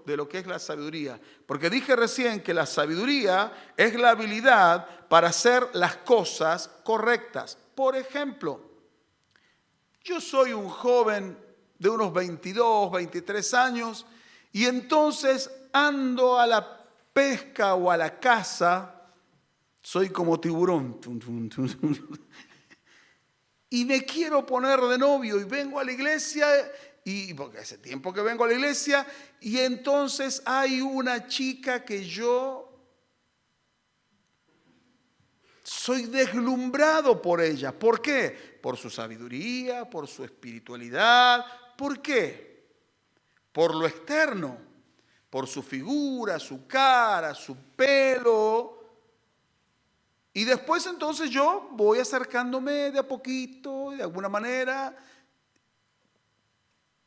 de lo que es la sabiduría. Porque dije recién que la sabiduría es la habilidad para hacer las cosas correctas. Por ejemplo, yo soy un joven de unos 22, 23 años y entonces ando a la pesca o a la caza, soy como tiburón. Y me quiero poner de novio y vengo a la iglesia, y porque hace tiempo que vengo a la iglesia, y entonces hay una chica que yo soy deslumbrado por ella. ¿Por qué? Por su sabiduría, por su espiritualidad. ¿Por qué? Por lo externo, por su figura, su cara, su pelo. Y después entonces yo voy acercándome de a poquito, de alguna manera.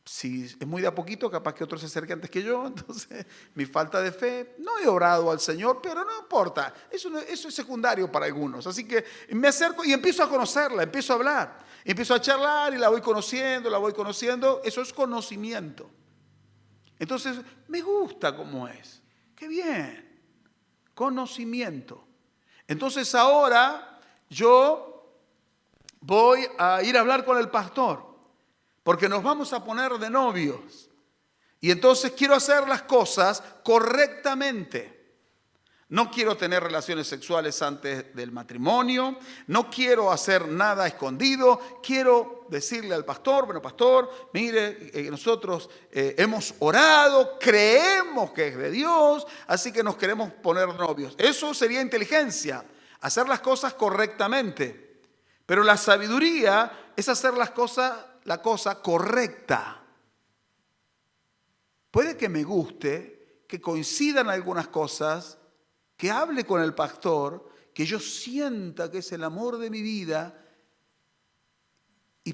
Si es muy de a poquito, capaz que otro se acerque antes que yo. Entonces, mi falta de fe, no he orado al Señor, pero no importa. Eso es secundario para algunos. Así que me acerco y empiezo a conocerla, empiezo a hablar. Empiezo a charlar y la voy conociendo. Eso es conocimiento. Entonces, me gusta cómo es. Qué bien. Conocimiento. Entonces ahora yo voy a ir a hablar con el pastor, porque nos vamos a poner de novios. Y entonces quiero hacer las cosas correctamente. No quiero tener relaciones sexuales antes del matrimonio, no quiero hacer nada escondido, quiero decirle al pastor, bueno, pastor, mire, nosotros hemos orado, creemos que es de Dios, así que nos queremos poner novios. Eso sería inteligencia, hacer las cosas correctamente. Pero la sabiduría es hacer la cosa correcta. Puede que me guste, que coincidan algunas cosas, que hable con el pastor, que yo sienta que es el amor de mi vida,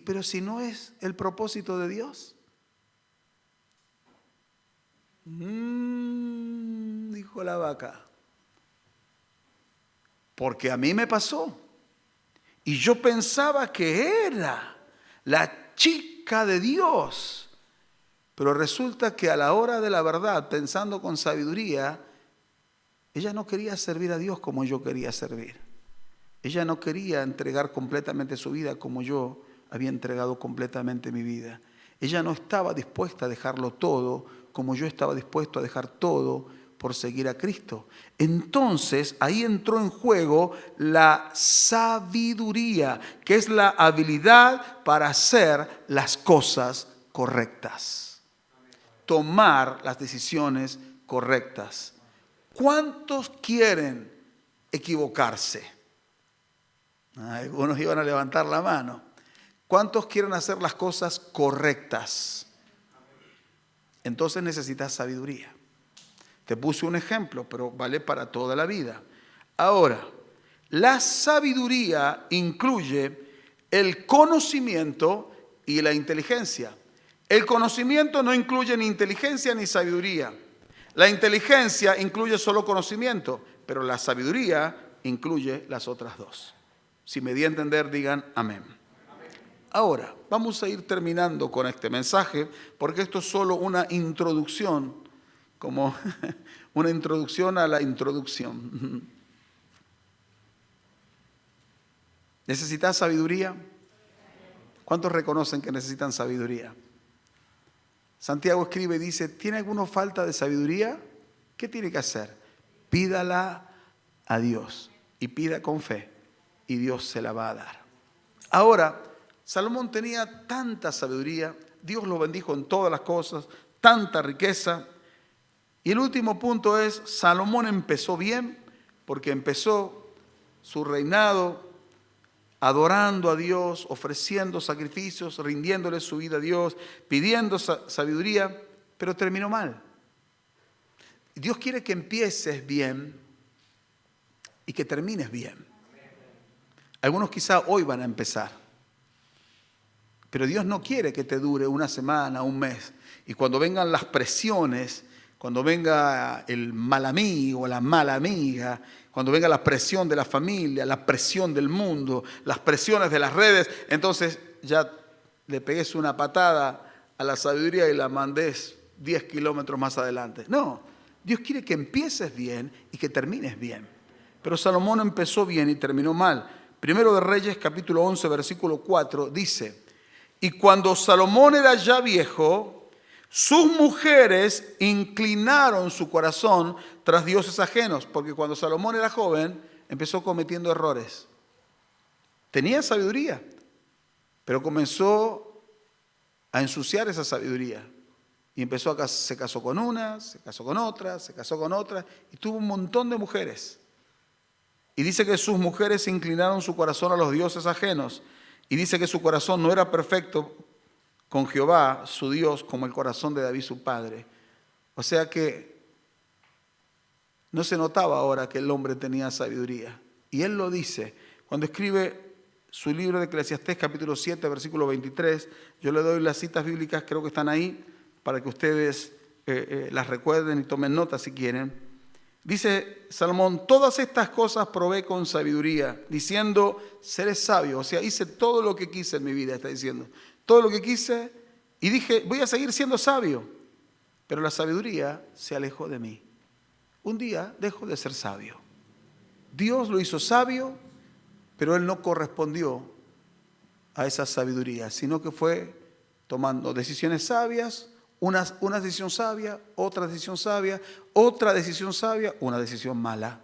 pero si no es el propósito de Dios. Dijo la vaca. Porque a mí me pasó. Y yo pensaba que era la chica de Dios. Pero resulta que a la hora de la verdad, pensando con sabiduría, ella no quería servir a Dios como yo quería servir. Ella no quería entregar completamente su vida como yo había entregado completamente mi vida. Ella no estaba dispuesta a dejarlo todo como yo estaba dispuesto a dejar todo por seguir a Cristo. Entonces ahí entró en juego la sabiduría, que es la habilidad para hacer las cosas correctas. Tomar las decisiones correctas. ¿Cuántos quieren equivocarse. Algunos iban a levantar la mano. ¿Cuántos quieren hacer las cosas correctas? Entonces necesitas sabiduría. Te puse un ejemplo, pero vale para toda la vida. Ahora, la sabiduría incluye el conocimiento y la inteligencia. El conocimiento no incluye ni inteligencia ni sabiduría. La inteligencia incluye solo conocimiento, pero la sabiduría incluye las otras dos. Si me di a entender, digan amén. Ahora, vamos a ir terminando con este mensaje, porque esto es solo una introducción, como una introducción a la introducción. ¿Necesitas sabiduría? ¿Cuántos reconocen que necesitan sabiduría? Santiago escribe y dice, ¿tiene alguno falta de sabiduría? ¿Qué tiene que hacer? Pídala a Dios y pida con fe y Dios se la va a dar. Ahora, Salomón tenía tanta sabiduría, Dios lo bendijo en todas las cosas, tanta riqueza. Y el último punto es, Salomón empezó bien porque empezó su reinado adorando a Dios, ofreciendo sacrificios, rindiéndole su vida a Dios, pidiendo sabiduría, pero terminó mal. Dios quiere que empieces bien y que termines bien. Algunos quizá hoy van a empezar. Pero Dios no quiere que te dure una semana, un mes. Y cuando vengan las presiones, cuando venga el mal amigo, la mala amiga, cuando venga la presión de la familia, la presión del mundo, las presiones de las redes, entonces ya le pegues una patada a la sabiduría y la mandes 10 kilómetros más adelante. No, Dios quiere que empieces bien y que termines bien. Pero Salomón empezó bien y terminó mal. Primero de Reyes, capítulo 11, versículo 4, dice: y cuando Salomón era ya viejo, sus mujeres inclinaron su corazón tras dioses ajenos, porque cuando Salomón era joven, empezó cometiendo errores. Tenía sabiduría, pero comenzó a ensuciar esa sabiduría. Y se casó con una, se casó con otra, se casó con otra, y tuvo un montón de mujeres. Y dice que sus mujeres inclinaron su corazón a los dioses ajenos. Y dice que su corazón no era perfecto con Jehová, su Dios, como el corazón de David, su padre. O sea que no se notaba ahora que el hombre tenía sabiduría. Y él lo dice cuando escribe su libro de Eclesiastés, capítulo 7, versículo 23. Yo le doy las citas bíblicas, creo que están ahí, para que ustedes las recuerden y tomen nota si quieren. Dice Salomón, todas estas cosas probé con sabiduría, diciendo, seré sabio. O sea, hice todo lo que quise en mi vida, está diciendo. Todo lo que quise y dije, voy a seguir siendo sabio. Pero la sabiduría se alejó de mí. Un día dejó de ser sabio. Dios lo hizo sabio, pero él no correspondió a esa sabiduría, sino que fue tomando decisiones sabias, una decisión sabia, otra decisión sabia, otra decisión sabia, una decisión mala.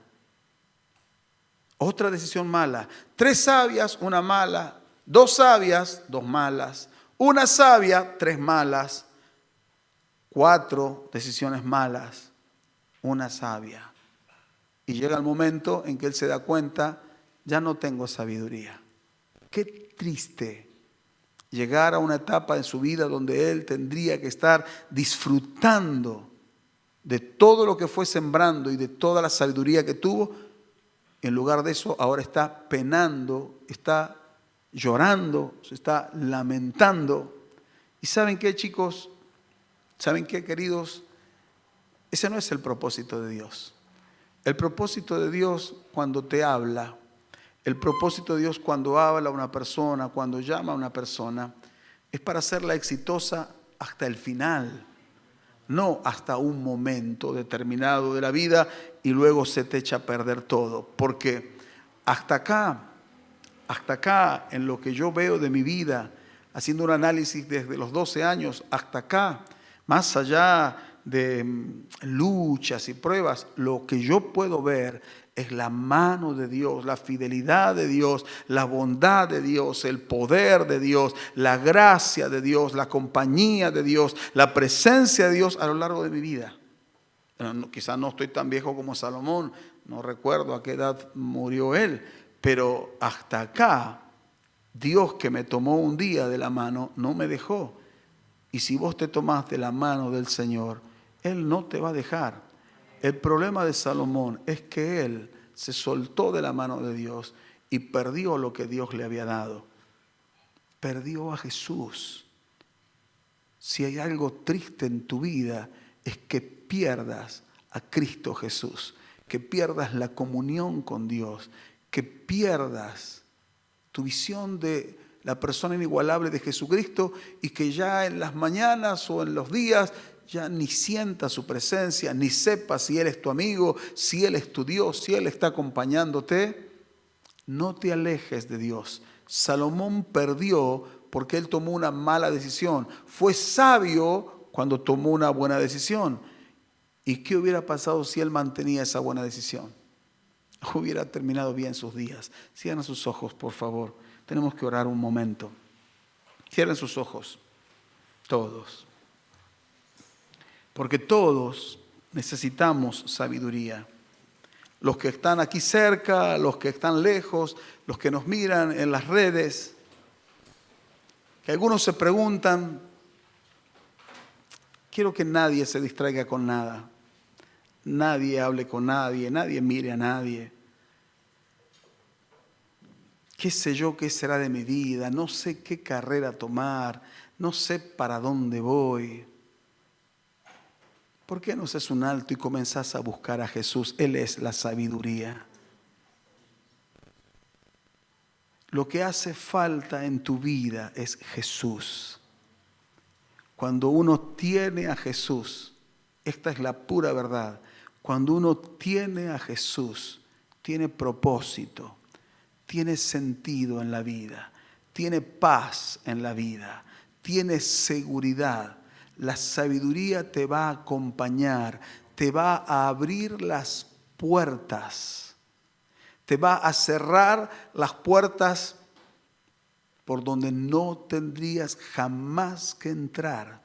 Otra decisión mala. 3 sabias, una mala. 2 sabias, 2 malas. 1 sabia, 3 malas. 4 decisiones malas, 1 sabia. Y llega el momento en que él se da cuenta, ya no tengo sabiduría. Qué triste llegar a una etapa en su vida donde él tendría que estar disfrutando de todo lo que fue sembrando y de toda la sabiduría que tuvo. En lugar de eso, ahora está penando, está llorando, se está lamentando. ¿Y saben qué, chicos? ¿Saben qué, queridos? Ese no es el propósito de Dios. El propósito de Dios cuando te habla, el propósito de Dios cuando habla a una persona, cuando llama a una persona, es para hacerla exitosa hasta el final, no hasta un momento determinado de la vida y luego se te echa a perder todo. Porque hasta acá, en lo que yo veo de mi vida, haciendo un análisis desde los 12 años hasta acá, más allá de luchas y pruebas, lo que yo puedo ver es la mano de Dios, la fidelidad de Dios, la bondad de Dios, el poder de Dios, la gracia de Dios, la compañía de Dios, la presencia de Dios a lo largo de mi vida. Quizás no estoy tan viejo como Salomón, no recuerdo a qué edad murió él, pero hasta acá, Dios que me tomó un día de la mano, no me dejó. Y si vos te tomás de la mano del Señor, Él no te va a dejar. El problema de Salomón es que él se soltó de la mano de Dios y perdió lo que Dios le había dado. Perdió a Jesús. Si hay algo triste en tu vida, es que pierdas a Cristo Jesús, que pierdas la comunión con Dios, que pierdas tu visión de la persona inigualable de Jesucristo y que ya en las mañanas o en los días ya ni sientas su presencia, ni sepas si Él es tu amigo, si Él es tu Dios, si Él está acompañándote. No te alejes de Dios. Salomón perdió porque él tomó una mala decisión. Fue sabio cuando tomó una buena decisión. ¿Y qué hubiera pasado si él mantenía esa buena decisión? Hubiera terminado bien sus días. Cierren sus ojos, por favor. Tenemos que orar un momento. Cierren sus ojos. Todos. Porque todos necesitamos sabiduría. Los que están aquí cerca, los que están lejos, los que nos miran en las redes. Que algunos se preguntan, quiero que nadie se distraiga con nada. Nadie hable con nadie, nadie mire a nadie. ¿Qué sé yo qué será de mi vida? No sé qué carrera tomar, no sé para dónde voy. ¿Por qué no haces un alto y comenzás a buscar a Jesús? Él es la sabiduría. Lo que hace falta en tu vida es Jesús. Cuando uno tiene a Jesús, esta es la pura verdad, cuando uno tiene a Jesús, tiene propósito, tiene sentido en la vida, tiene paz en la vida, tiene seguridad. La sabiduría te va a acompañar, te va a abrir las puertas, te va a cerrar las puertas por donde no tendrías jamás que entrar.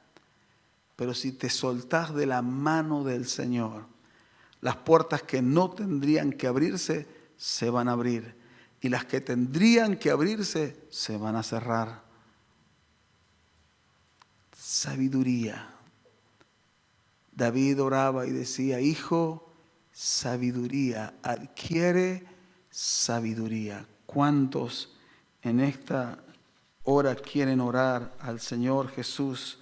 Pero si te soltás de la mano del Señor, las puertas que no tendrían que abrirse, se van a abrir. Y las que tendrían que abrirse, se van a cerrar. Sabiduría. David oraba y decía, hijo, sabiduría, adquiere sabiduría. ¿Cuántos en esta hora quieren orar al Señor Jesús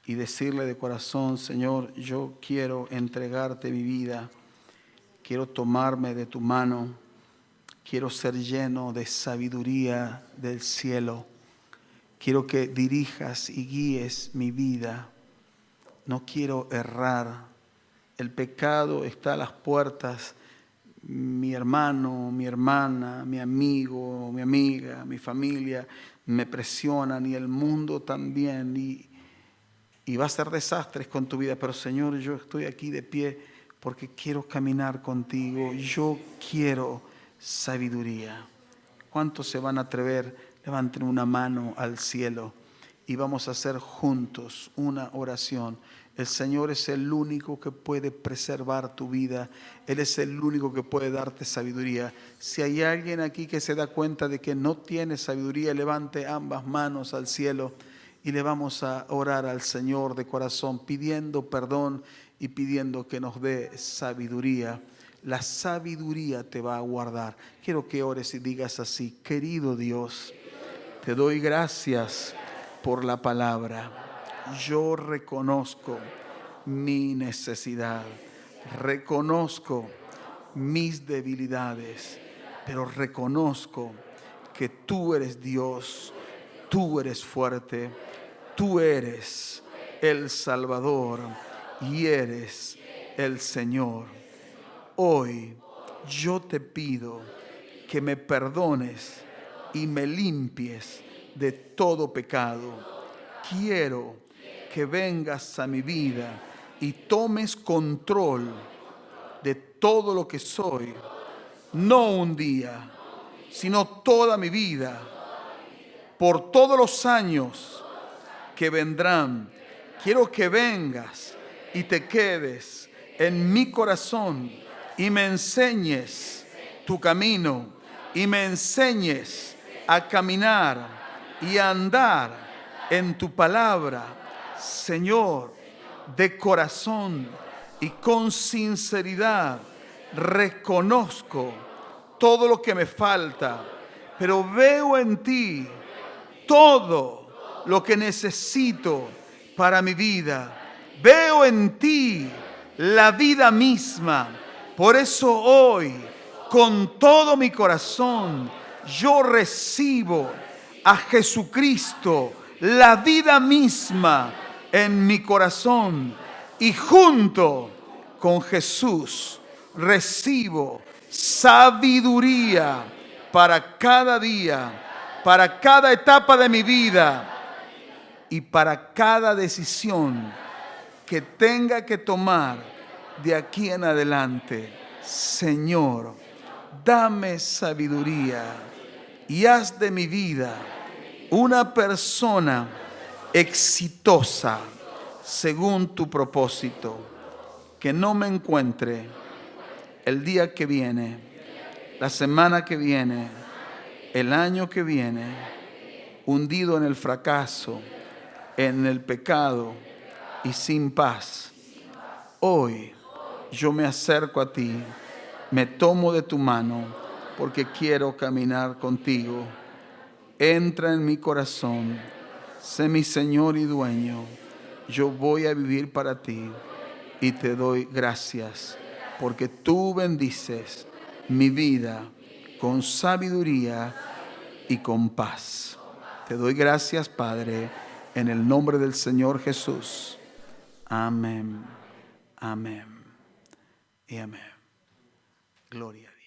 y decirle de corazón, Señor, yo quiero entregarte mi vida, quiero tomarme de tu mano, quiero ser lleno de sabiduría del cielo, quiero que dirijas y guíes mi vida, no quiero errar, el pecado está a las puertas, mi hermano, mi hermana, mi amigo, mi amiga, mi familia me presionan y el mundo también y va a ser desastres con tu vida, pero Señor, yo estoy aquí de pie porque quiero caminar contigo, yo quiero sabiduría. ¿Cuántos se van a atrever? Levanten una mano al cielo y vamos a hacer juntos una oración. El Señor es el único que puede preservar tu vida. Él es el único que puede darte sabiduría. Si hay alguien aquí que se da cuenta de que no tiene sabiduría, levante ambas manos al cielo y le vamos a orar al Señor de corazón, pidiendo perdón y pidiendo que nos dé sabiduría. La sabiduría te va a guardar. Quiero que ores y digas así, querido Dios, te doy gracias por la palabra. Yo reconozco mi necesidad, reconozco mis debilidades, pero reconozco que tú eres Dios, tú eres fuerte, tú eres el Salvador y eres el Señor. Hoy yo te pido que me perdones y me limpies de todo pecado. Quiero que vengas a mi vida y tomes control de todo lo que soy, no un día, sino toda mi vida, por todos los años que vendrán. Quiero que vengas y te quedes en mi corazón y me enseñes tu camino y me enseñes a caminar y a andar en tu palabra, Señor, de corazón y con sinceridad. Reconozco todo lo que me falta, pero veo en ti todo lo que necesito para mi vida. Veo en ti la vida misma. Por eso hoy, con todo mi corazón, yo recibo a Jesucristo, la vida misma en mi corazón. Y junto con Jesús recibo sabiduría para cada día, para cada etapa de mi vida y para cada decisión que tenga que tomar de aquí en adelante. Señor, dame sabiduría y haz de mi vida una persona exitosa según tu propósito. Que no me encuentre el día que viene, la semana que viene, el año que viene, hundido en el fracaso, en el pecado y sin paz. Hoy yo me acerco a ti, me tomo de tu mano porque quiero caminar contigo. Entra en mi corazón, sé mi Señor y dueño. Yo voy a vivir para ti y te doy gracias porque tú bendices mi vida con sabiduría y con paz. Te doy gracias, Padre, en el nombre del Señor Jesús. Amén, amén y amén. Gloria a Dios.